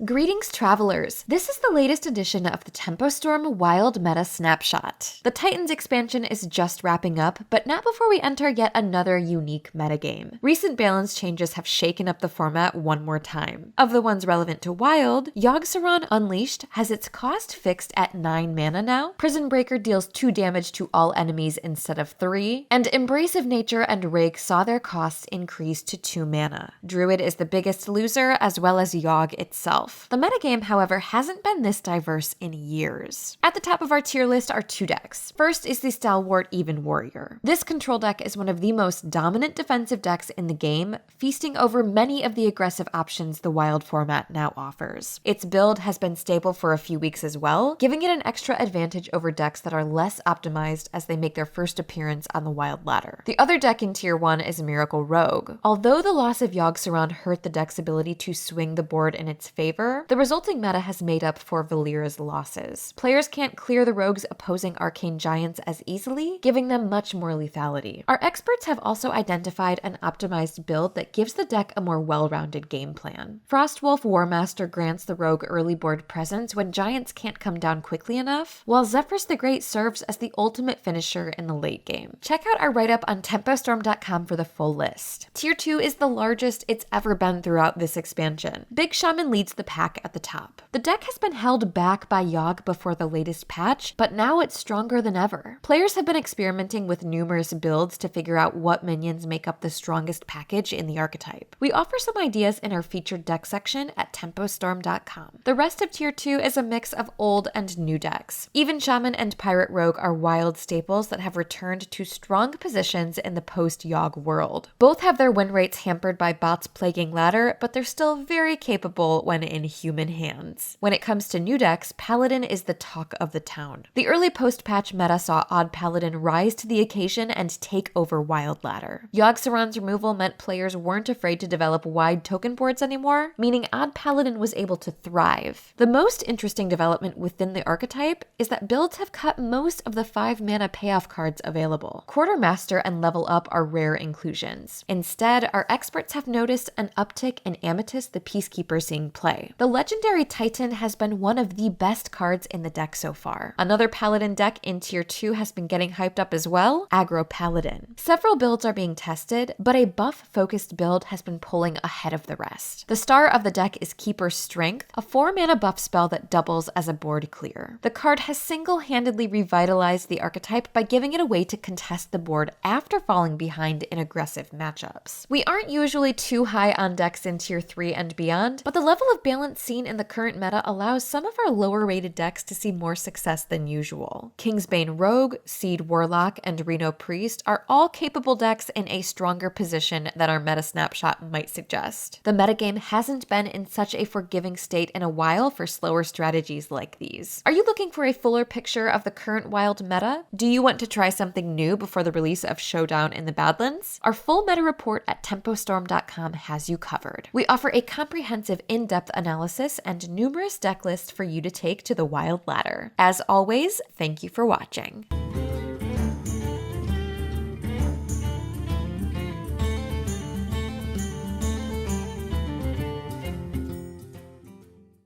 Greetings, travelers! This is the latest edition of the Tempo Storm Wild Meta Snapshot. The Titans expansion is just wrapping up, but not before we enter yet another unique metagame. Recent balance changes have shaken up the format one more time. Of the ones relevant to Wild, Yogg-Saron Unleashed has its cost fixed at 9 mana now, Prison Breaker deals 2 damage to all enemies instead of 3, and Embrace of Nature and Rake saw their costs increase to 2 mana. Druid is the biggest loser, as well as Yogg itself. The metagame, however, hasn't been this diverse in years. At the top of our tier list are 2 decks. First is the Stalwart Even Warrior. This control deck is one of the most dominant defensive decks in the game, feasting over many of the aggressive options the Wild format now offers. Its build has been stable for a few weeks as well, giving it an extra advantage over decks that are less optimized as they make their first appearance on the Wild ladder. The other deck in tier 1 is Miracle Rogue. Although the loss of Yogg-Saron hurt the deck's ability to swing the board in its favor, the resulting meta has made up for Valera's losses. Players can't clear the rogue's opposing arcane giants as easily, giving them much more lethality. Our experts have also identified an optimized build that gives the deck a more well-rounded game plan. Frostwolf Warmaster grants the rogue early board presence when giants can't come down quickly enough, while Zephrys the Great serves as the ultimate finisher in the late game. Check out our write-up on tempostorm.com for the full list. Tier 2 is the largest it's ever been throughout this expansion. Big Shaman leads the pack at the top. The deck has been held back by Yogg before the latest patch, but now it's stronger than ever. Players have been experimenting with numerous builds to figure out what minions make up the strongest package in the archetype. We offer some ideas in our featured deck section at tempostorm.com. The rest of tier 2 is a mix of old and new decks. Even Shaman and Pirate Rogue are Wild staples that have returned to strong positions in the post-Yogg world. Both have their win rates hampered by bots plaguing ladder, but they're still very capable when in human hands. When it comes to new decks, Paladin is the talk of the town. The early post-patch meta saw Odd Paladin rise to the occasion and take over Wild ladder. Yogg-Saron's removal meant players weren't afraid to develop wide token boards anymore, meaning Odd Paladin was able to thrive. The most interesting development within the archetype is that builds have cut most of the 5 mana payoff cards available. Quartermaster and Level Up are rare inclusions. Instead, our experts have noticed an uptick in Amethyst the Peacekeeper seeing play. The legendary Titan has been one of the best cards in the deck so far. Another Paladin deck in tier 2 has been getting hyped up as well, Aggro Paladin. Several builds are being tested, but a buff-focused build has been pulling ahead of the rest. The star of the deck is Keeper Strength, a 4-mana buff spell that doubles as a board clear. The card has single-handedly revitalized the archetype by giving it a way to contest the board after falling behind in aggressive matchups. We aren't usually too high on decks in tier 3 and beyond, but the level of balance seen in the current meta allows some of our lower rated decks to see more success than usual. Kingsbane Rogue, Seed Warlock, and Reno Priest are all capable decks in a stronger position than our meta snapshot might suggest. The metagame hasn't been in such a forgiving state in a while for slower strategies like these. Are you looking for a fuller picture of the current Wild meta? Do you want to try something new before the release of Showdown in the Badlands? Our full meta report at tempostorm.com has you covered. We offer a comprehensive in-depth analysis and numerous deck lists for you to take to the Wild ladder. As always, thank you for watching.